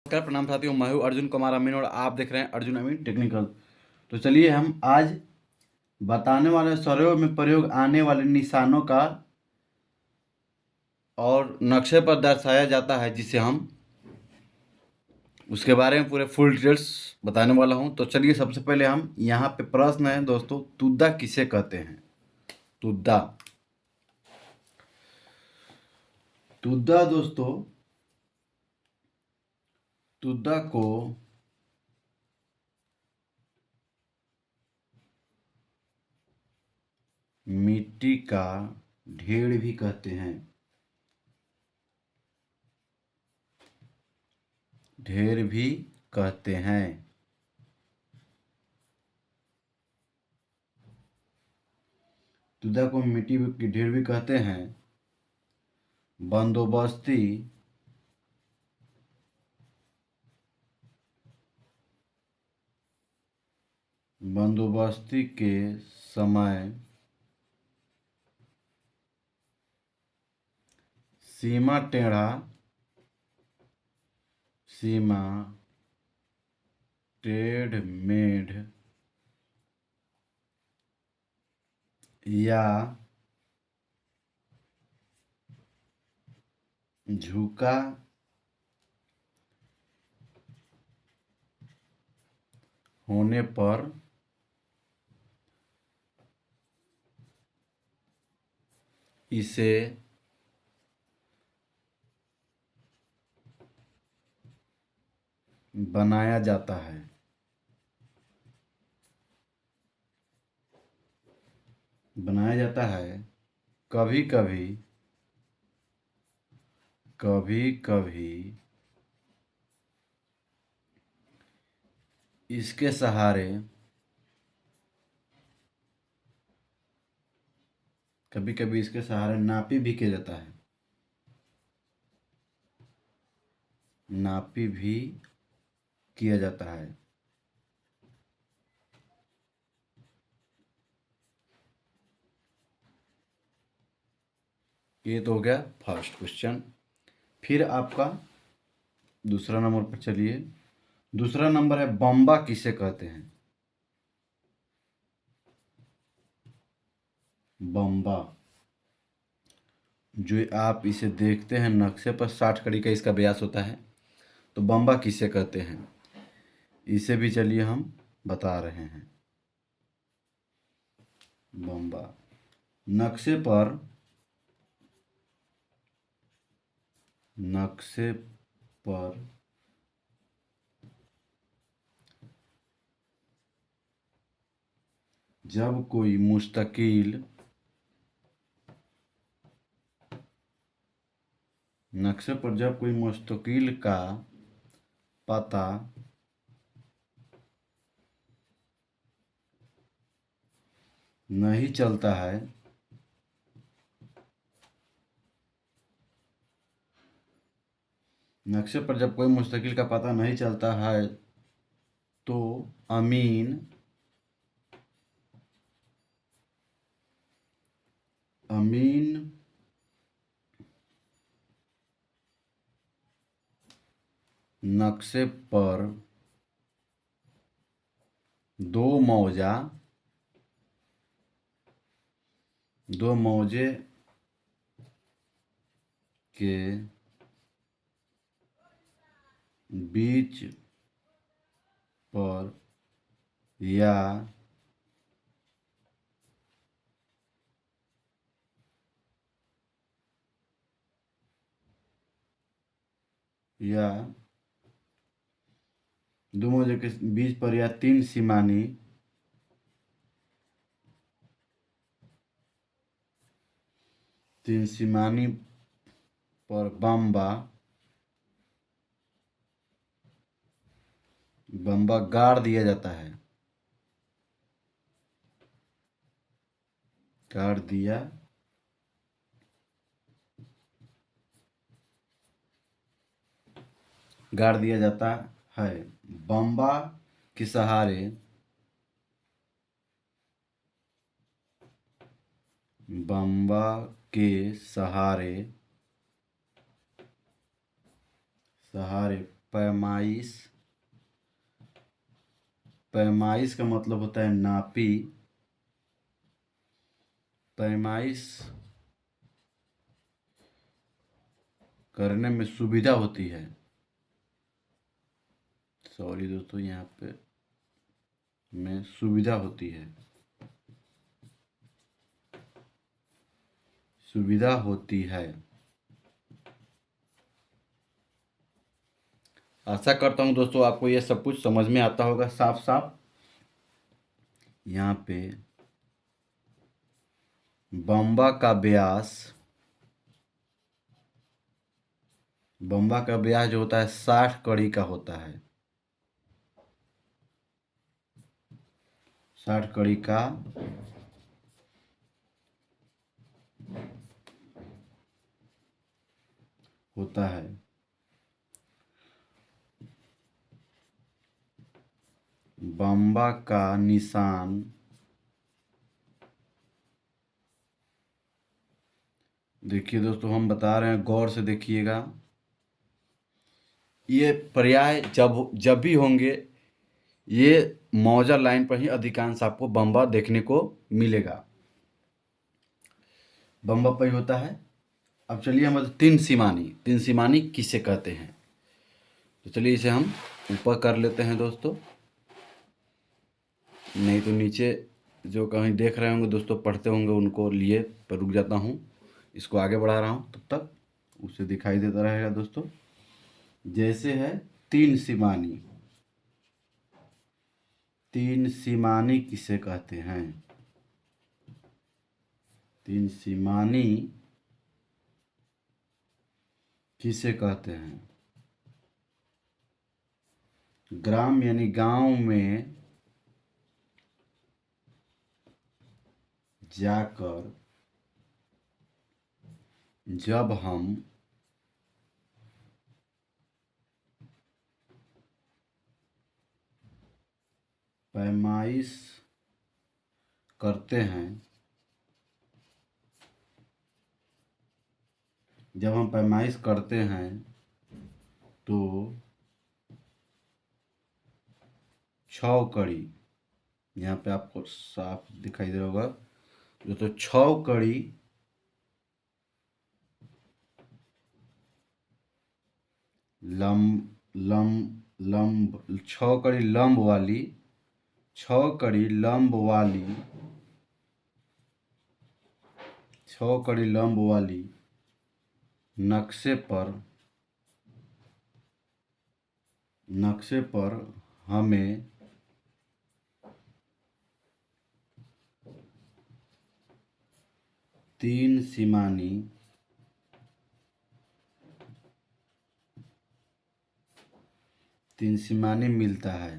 नमस्कार, प्रणाम साथियों। मैं हूं अर्जुन कुमार अमीन और आप देख रहे हैं अर्जुन अमीन टेक्निकल। तो चलिए हम आज बताने वाले स्वरों में प्रयोग आने वाले निशानों का और नक्शे पर दर्शाया जाता है, जिसे हम उसके बारे में पूरे फुल डिटेल्स बताने वाला हूं। तो चलिए सबसे पहले हम यहाँ पे प्रश्न है दोस्तों, तुद्दा किसे कहते हैं? तुद्दा तुद्दा दोस्तों, तुद्दा को मिट्टी का ढेर भी कहते हैं। ढेर भी कहते हैं। तुद्दा को मिट्टी की ढेर भी कहते हैं। बंदोबस्ती बंदोबस्ती के समय सीमा टेढ़ मेढ़ या झुका होने पर इसे बनाया जाता है। बनाया जाता है। कभी कभी इसके सहारे नापी भी किया जाता है। नापी भी किया जाता है। ये तो हो गया फर्स्ट क्वेश्चन। फिर आपका दूसरा नंबर पर चलिए। दूसरा नंबर है, बम्बा किसे कहते हैं? बम्बा, जो आप इसे देखते हैं नक्शे पर, 60 कड़ी का इसका व्यास होता है। तो बम्बा किसे कहते हैं, इसे भी चलिए हम बता रहे हैं। बम्बा नक्शे पर जब कोई मुस्तकिल का पता नहीं चलता है, नक्शे पर जब कोई मुस्तकिल का पता नहीं चलता है तो अमीन नक्शे पर दो मौजे के बीच पर या दो मौजे के बीच पर या तीन सीमानी पर बम्बा गाड़ दिया जाता है। गाड़ दिया जाता है। बम्बा के सहारे पैमाइश, पैमाइश का मतलब होता है नापी, पैमाइश करने में सुविधा होती है। सॉरी दोस्तों, यहाँ पे में सुविधा होती है, सुविधा होती है। आशा करता हूँ दोस्तों आपको ये सब कुछ समझ में आता होगा साफ साफ। यहाँ पे बम्बा का व्यास, बम्बा का व्यास जो होता है 60 कड़ी का होता है, 60 कड़ी का होता है। बम्बा का निशान देखिए दोस्तों, हम बता रहे हैं, गौर से देखिएगा। ये पर्याय जब भी होंगे, ये मौजा लाइन पर ही अधिकांश आपको बम्बा देखने को मिलेगा, बम्बा पर ही होता है। अब चलिए हम तीन सीमानी, तीन सीमानी किसे कहते हैं, तो चलिए इसे हम ऊपर कर लेते हैं दोस्तों, नहीं तो नीचे जो कहीं देख रहे होंगे दोस्तों, पढ़ते होंगे, उनको लिए पर रुक जाता हूँ, इसको आगे बढ़ा रहा हूँ, तब तक उसे दिखाई देता रहेगा दोस्तों। जैसे है तीन सीमानी, तीन सीमानी किसे कहते हैं, तीन सीमानी किसे कहते हैं। ग्राम यानी गांव में जाकर जब हम पैमाइश करते हैं, जब हम पैमाइश करते हैं तो 6 कड़ी, यहाँ पे आपको साफ दिखाई दे रहा होगा दोस्तों, 6 कड़ी लंब 6 कड़ी लंब वाली, 6 कड़ी लंब वाली, 6 कड़ी लंब वाली नक्शे पर हमें तीन सीमानी मिलता है।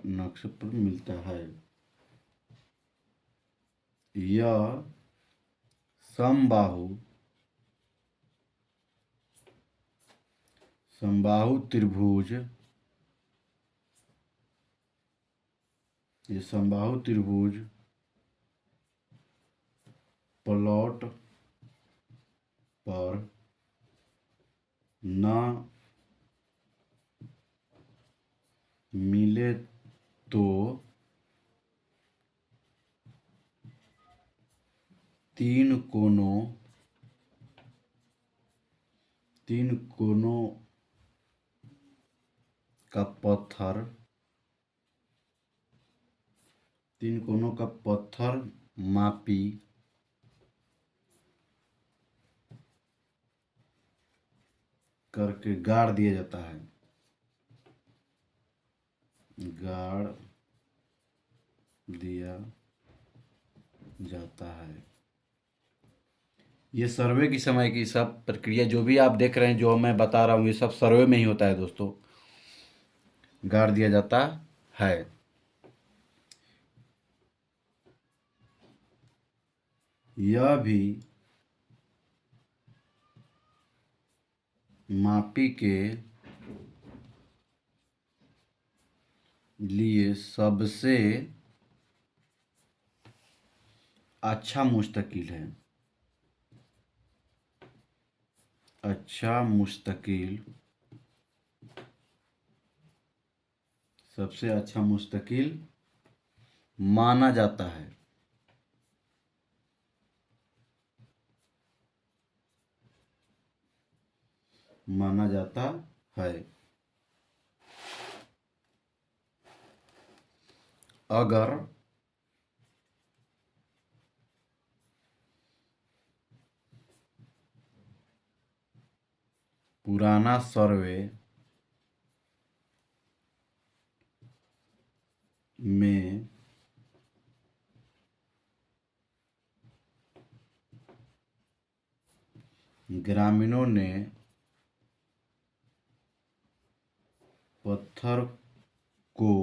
नक्शे पर मिलता है। यह समबाहु त्रिभुज, ये समबाहु त्रिभुज प्लॉट पर न मिले तो तीन कोनों का पत्थर, तीन कोनों का पत्थर मापी करके गाड़ दिया जाता है, गाड़ दिया जाता है। ये सर्वे की समय की सब प्रक्रिया जो भी आप देख रहे हैं, जो मैं बता रहा हूँ, ये सब सर्वे में ही होता है दोस्तों, गाड़ दिया जाता है। यह भी मापी के लिए सबसे अच्छा मुस्तकिल है, अच्छा मुस्तकिल, सबसे अच्छा मुस्तकिल माना जाता है। माना जाता है। अगर पुराना सर्वे में ग्रामीणों ने पत्थर को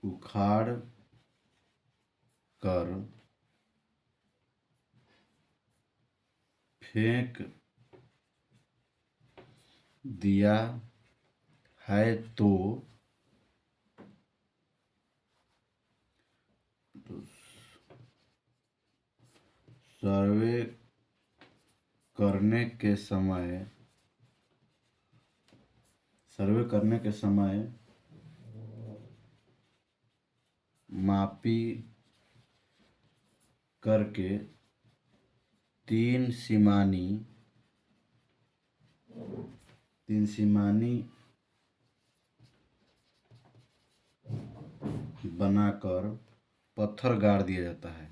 उखाड़ कर फेंक दिया है तो सर्वे करने के समय मापी करके तीन सीमानी बनाकर पत्थर गाड़ दिया जाता है।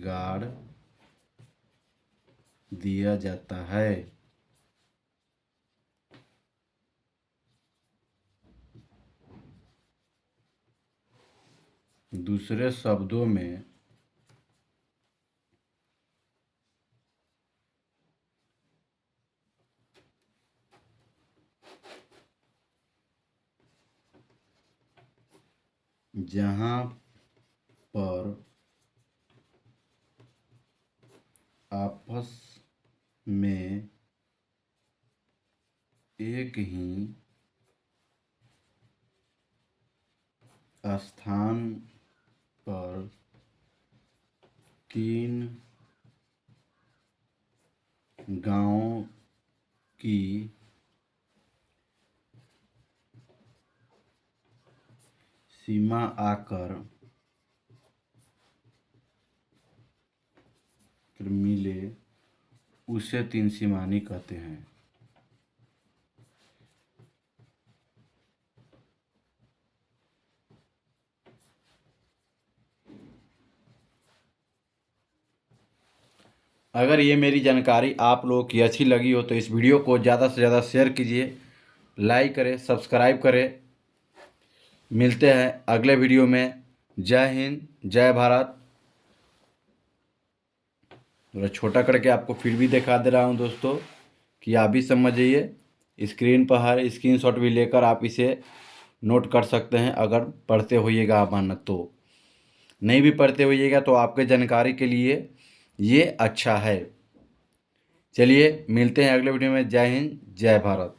गाड़ दिया जाता है। दूसरे शब्दों में जहाँ पर आपस में एक ही स्थान पर तीन गांवों की सीमा आकर मिले उसे तीन सीमानी कहते हैं। अगर ये मेरी जानकारी आप लोगों की अच्छी लगी हो तो इस वीडियो को ज़्यादा से ज़्यादा शेयर कीजिए, लाइक करें, सब्सक्राइब करें। मिलते हैं अगले वीडियो में। जय हिंद, जय भारत। थोड़ा छोटा करके आपको फिर भी दिखा दे रहा हूँ दोस्तों कि आप भी समझ जाइए। स्क्रीन पर हर स्क्रीनशॉट भी लेकर आप इसे नोट कर सकते हैं। अगर पढ़ते होइएगा आप मानक तो, नहीं भी पढ़ते होइएगा तो आपके जानकारी के लिए ये अच्छा है। चलिए मिलते हैं अगले वीडियो में। जय हिंद, जय भारत।